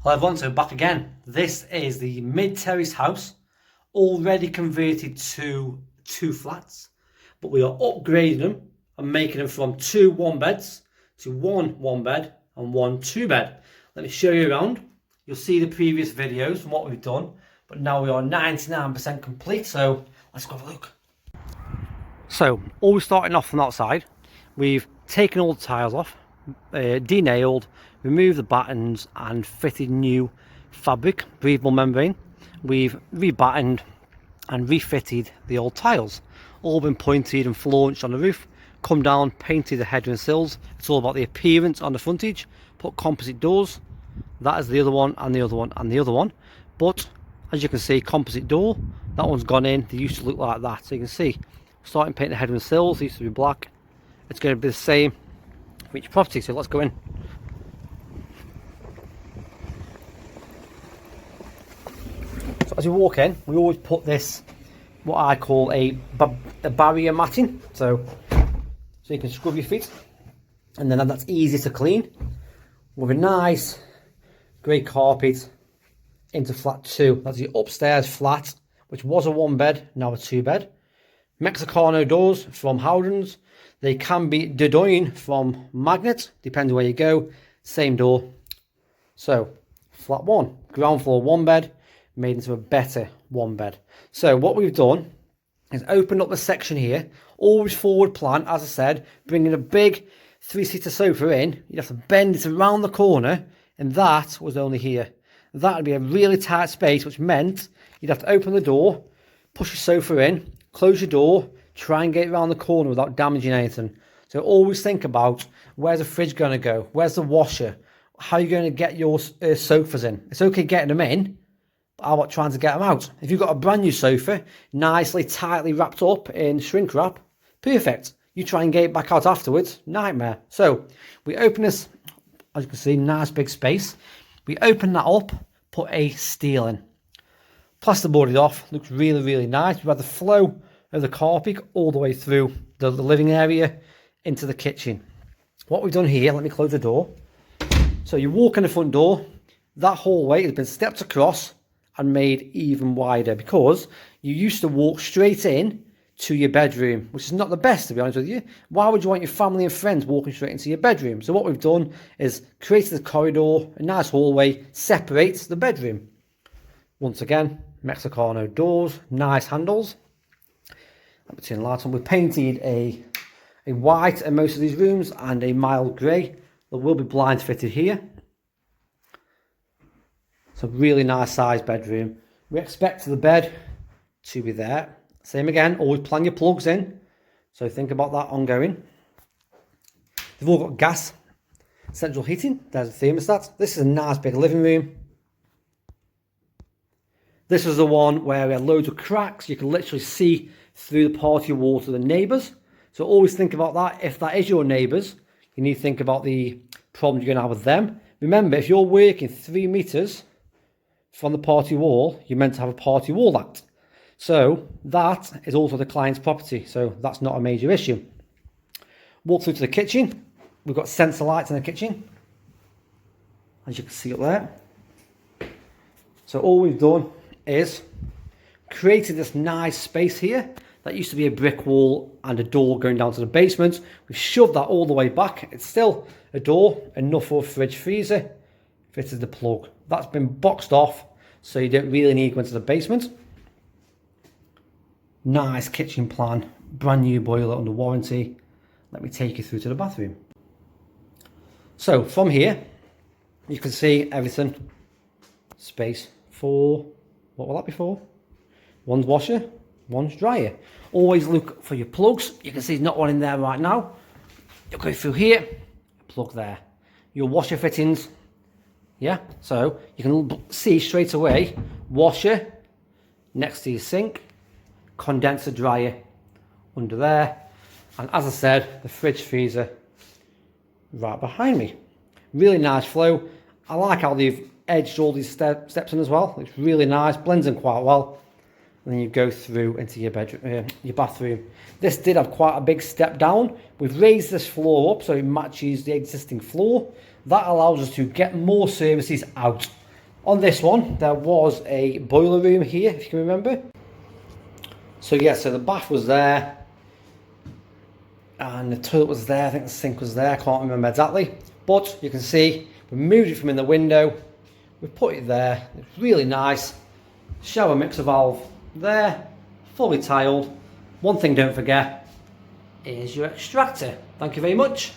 Hello everyone, so back again. This is the mid-terrace house, already converted to 2 flats, but we are upgrading them and making them from 2 one-beds to 1 one-bed and 1 two-bed. Let me show you around. You'll see the previous videos from what we've done, but now we are 99% complete, so let's go have a look. So, always starting off from outside, we've taken all the tiles off, de-nailed, removed the battens and fitted new fabric, breathable membrane. We've rebattened and refitted the old tiles, all been pointed and flaunched on the roof, come down, painted the header and sills. It's all about the appearance on the frontage. Put composite doors, that is the other one and the other one and the other one, but as you can see, composite door, that one's gone in. They used to look like that, so you can see starting painting the header and sills. They used to be black. It's going to be the same for each property, so let's go in. So as you walk in, we always put this, what I call a barrier matting, so you can scrub your feet, and then that's easy to clean, with a nice grey carpet into flat 2. That's the upstairs flat, which was a 1-bed, now a 2-bed. Mexicano doors from Howdens. They can be Dodoin from Magnet, depends where you go. Same door. So flat 1, ground floor 1-bed, made into a better 1-bed. So what we've done is opened up the section here, always forward plan, as I said, bringing a big 3-seater sofa in. You'd have to bend it around the corner, and that was only here. That would be a really tight space, which meant you'd have to open the door, push your sofa in, close your door, try and get it around the corner without damaging anything. So always think about, where's the fridge going to go? Where's the washer? How are you going to get your sofas in? It's okay getting them in, but how about trying to get them out? If you've got a brand new sofa, nicely, tightly wrapped up in shrink wrap, perfect. You try and get it back out afterwards, nightmare. So we open this, as you can see, nice big space. We open that up, put a steel in. Plasterboarded off, looks really, really nice. We've had the flow of the carpet all the way through the living area into the kitchen. What we've done here, let me close the door. So you walk in the front door, that hallway has been stepped across and made even wider, because you used to walk straight in to your bedroom, which is not the best, to be honest with you. Why would you want your family and friends walking straight into your bedroom? So what we've done is created a corridor, a nice hallway, separates the bedroom. Once again, Mexicano doors, nice handles. Let me turn the light on. We've painted a white in most of these rooms and a mild grey. There will be blinds fitted here. It's a really nice sized bedroom. We expect the bed to be there. Same again, always plan your plugs in. So think about that ongoing. They've all got gas, central heating. There's the thermostat. This is a nice big living room. This is the one where we had loads of cracks. You can literally see through the party wall to the neighbours. So always think about that. If that is your neighbours, you need to think about the problems you're going to have with them. Remember, if you're working 3 metres from the party wall, you're meant to have a party wall act. So that is also the client's property. So that's not a major issue. Walk through to the kitchen. We've got sensor lights in the kitchen, as you can see up there. So all we've done is created this nice space here. That used to be a brick wall and a door going down to the basement. We've shoved that all the way back. It's still a door, enough for a fridge freezer. Fitted the plug. That's been boxed off, so you don't really need to go into the basement. Nice kitchen plan, brand new boiler under warranty. Let me take you through to the bathroom. So from here, you can see everything. Space for, what will that be for? One's washer, one's dryer. Always look for your plugs. You can see there's not one in there right now. You'll go through here, plug there. Your washer fittings, yeah, so you can see straight away, washer next to your sink, condenser dryer under there, and as I said, the fridge freezer right behind me. Really nice flow. I like how they've edged all these steps in as well. It's really nice, blends in quite well. And then you go through into your bedroom, your bathroom. This did have quite a big step down. We've raised this floor up so it matches the existing floor. That allows us to get more services out. On this one, there was a boiler room here, if you can remember. So yeah, so the bath was there, and the toilet was there. I think the sink was there. I can't remember exactly, but you can see we moved it from in the window. We put it there. It's really nice. Shower mixer valve there, fully tiled. One thing don't forget is your extractor. Thank you very much.